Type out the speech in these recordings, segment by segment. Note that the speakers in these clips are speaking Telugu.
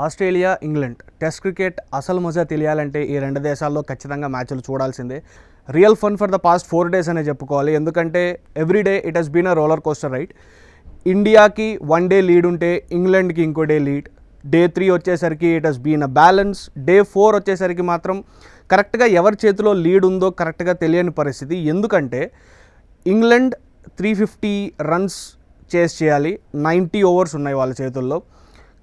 ఆస్ట్రేలియా ఇంగ్లాండ్ టెస్ట్ క్రికెట్ అసలు మజా తెలియాలంటే ఈ రెండు దేశాల్లో ఖచ్చితంగా మ్యాచ్లు చూడాల్సిందే. Real fun for the past 4 days అనే చెప్పుకోవాలి. ఎందుకంటే every day it has been a roller coaster ride. ఇండియాకి 1 day లీడ్ ఉంటే ఇంగ్లాండ్కి ఇంకో డే లీడ్. Day 3 వచ్చేసరికి it has been a balance. Day 4 వచ్చేసరికి మాత్రం కరెక్ట్గా ఎవరి చేతిలో లీడ్ ఉందో కరెక్ట్గా తెలియని పరిస్థితి. ఎందుకంటే ఇంగ్లాండ్ 350 runs చేస్ చేయాలి, 90 overs ఉన్నాయి వాళ్ళ చేతుల్లో.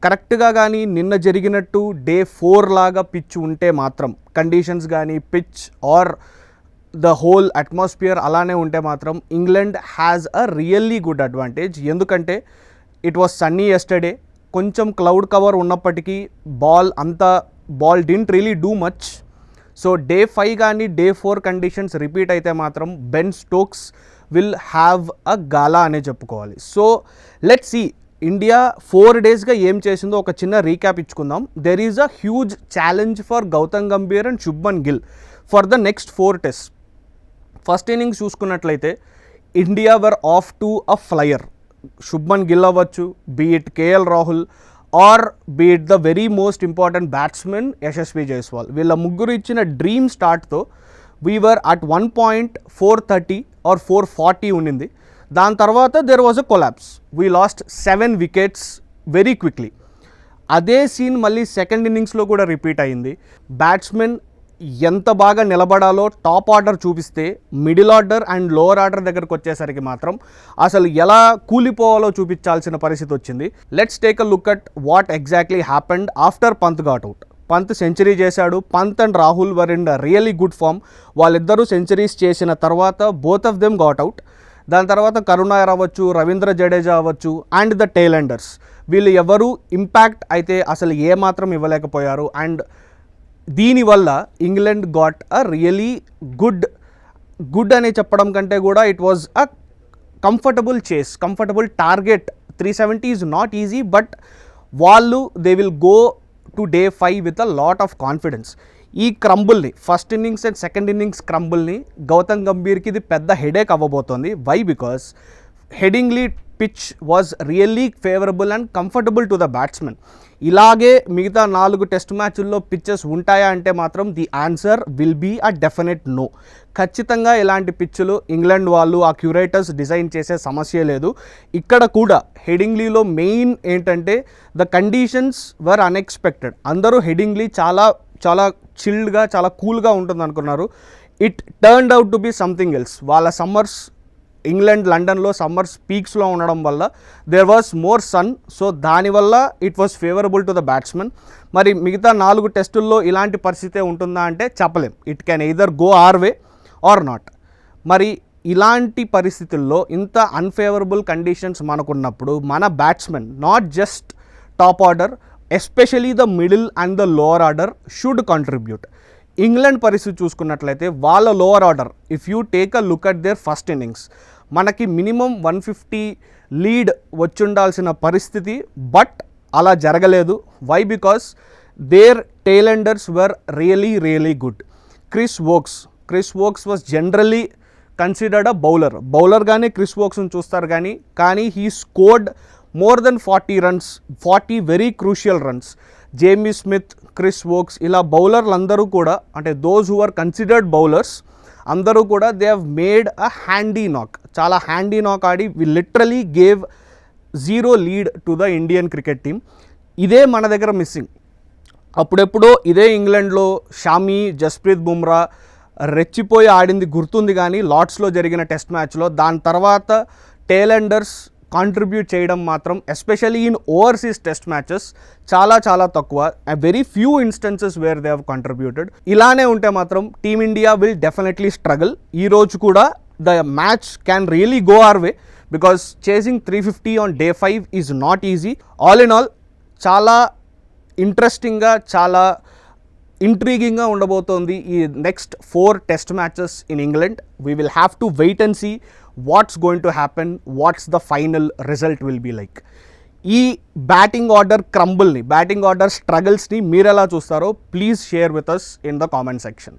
కరెక్ట్గా కానీ నిన్న జరిగినట్టు Day 4 లాగా పిచ్ ఉంటే మాత్రం, కండిషన్స్ కానీ pitch or the whole atmosphere అలానే ఉంటే మాత్రం England has a really good advantage. ఎందుకంటే ఇట్ వాస్ సన్నీ ఎస్టర్డే, కొంచెం క్లౌడ్ కవర్ ఉన్నప్పటికీ ball didn't really do much. So Day 5 కానీ Day 4 కండిషన్స్ రిపీట్ అయితే మాత్రం Ben Stokes will have a gala అనే చెప్పుకోవాలి. సో లెట్స్ సీ ఇండియా 4 daysగా ఏం చేసిందో ఒక చిన్న రీక్యాప్ ఇచ్చుకుందాం. There is a huge challenge for Gautam Gambhir and Shubman Gill for the next 4 tests. First innings చూసుకున్నట్లయితే India were off to a flyer. Shubman Gill అవ్వచ్చు, be it KL Rahul or be it the very most important batsmen Yashasvi Jaiswal. వీళ్ళ ముగ్గురు ఇచ్చిన డ్రీమ్ స్టార్ట్తో వీవర్ అట్ 1.430 ఆర్ 440 ఉండింది. దాని తర్వాత there was a collapse. We lost 7 wickets very quickly. అదే సీన్ మళ్ళీ సెకండ్ ఇన్నింగ్స్లో కూడా రిపీట్ అయింది. బ్యాట్స్మెన్ ఎంత బాగా నిలబడాలో టాప్ ఆర్డర్ చూపిస్తే middle order and lower order దగ్గరకు వచ్చేసరికి మాత్రం అసలు ఎలా కూలిపోవాలో చూపించాల్సిన పరిస్థితి వచ్చింది. Let's take a look at what exactly happened after Pant got out. Pant century చేశాడు. Pant and Rahul were in really good form. వాళ్ళిద్దరూ సెంచరీస్ చేసిన తర్వాత both of them got out. దాని తర్వాత కరుణాకర్ అవ్వచ్చు, రవీంద్ర జడేజా అవ్వచ్చు అండ్ ద టైలెండర్స్, వీళ్ళు ఎవరు ఇంపాక్ట్ అయితే అసలు ఏమాత్రం ఇవ్వలేకపోయారు. అండ్ దీనివల్ల England got a really good అని చెప్పడం కంటే కూడా it was a comfortable chase, comfortable target. 370 is not easy, but వాళ్ళు they will go to Day 5 with a lot of confidence. ఈ క్రంబుల్ని, first innings and second innings క్రంబుల్ని గౌతమ్ గంభీర్కి ఇది పెద్ద హెడేక్ అవ్వబోతోంది. Why? Because Headingley pitch was really favourable and comfortable to the batsmen. ఇలాగే మిగతా 4 టెస్ట్ మ్యాచ్ల్లో పిచ్చెస్ ఉంటాయా అంటే మాత్రం the answer will be a definite no. ఖచ్చితంగా ఇలాంటి పిచ్చులు ఇంగ్లాండ్ వాళ్ళు ఆ క్యూరేటర్స్ డిజైన్ చేసే సమస్య లేదు. ఇక్కడ కూడా హెడింగ్లీలో మెయిన్ ఏంటంటే ద కండిషన్స్ వర్ అన్ఎక్స్పెక్టెడ్. అందరూ హెడింగ్లీ చాలా చిల్డ్గా, చాలా కూల్గా ఉంటుంది అనుకున్నారు. It turned out to be something else. వాళ్ళ సమ్మర్స్, ఇంగ్లాండ్ లండన్లో సమ్మర్స్ పీక్స్లో ఉండడం వల్ల there was more sun. So దానివల్ల it was favourable to the batsmen. మరి మిగతా 4 టెస్టుల్లో ఇలాంటి పరిస్థితే ఉంటుందా అంటే చెప్పలేం. It can either go or way or not. మరి ఇలాంటి పరిస్థితుల్లో ఇంత అన్ఫేవరబుల్ కండిషన్స్ మనకున్నప్పుడు మన batsmen, not just top order, especially the middle and the lower order should contribute. England పరిస్థితి చూసుకున్నట్లయితే వాళ్ళ lower order, if you take a look at their first innings, మనకి మినిమం 150 లీడ్ వచ్చుండాల్సిన పరిస్థితి, బట్ అలా జరగలేదు. Why? Because their tailenders were really good. Chris Woakes was generally considered a బౌలర్గానే క్రిస్ వోక్స్ని చూస్తారు కానీ he scored more than 40 runs, 40 very crucial runs. Jamie Smith, Chris Woakes, ఇలా బౌలర్లు అందరూ కూడా, అంటే those who are considered bowlers అందరూ కూడా they have made a handy knock. చాలా హ్యాండీ నాక్ ఆడి we literally gave 0 lead to the Indian cricket team. ఇదే మన దగ్గర మిస్సింగ్. అప్పుడెప్పుడో ఇదే ఇంగ్లాండ్లో షామీ, జస్ప్రీత్ బుమ్రా రెచ్చిపోయి ఆడింది గుర్తుంది కానీ లార్డ్స్లో జరిగిన టెస్ట్ మ్యాచ్లో. దాని తర్వాత టైలెండర్స్ కాంట్రిబ్యూట్ చేయడం మాత్రం, especially in overseas test matches, చాలా తక్కువ. Very few instances where they have contributed. ఇలానే ఉంటే మాత్రం టీమిండియా విల్ డెఫినెట్లీ స్ట్రగుల్. ఈరోజు కూడా the match can really go our way because chasing 350 on Day 5 is not easy. All in all చాలా ఇంట్రెస్టింగ్గా, చాలా ఇంట్రీగింగ్గా ఉండబోతోంది ఈ next 4 test matches in England. We will have to wait and see what's going to happen, what's the final result will be like. ఈ బ్యాటింగ్ ఆర్డర్ క్రంబుల్ని, బ్యాటింగ్ ఆర్డర్ స్ట్రగల్స్ని మీరు ఎలా చూస్తారో please share with us in the comment section.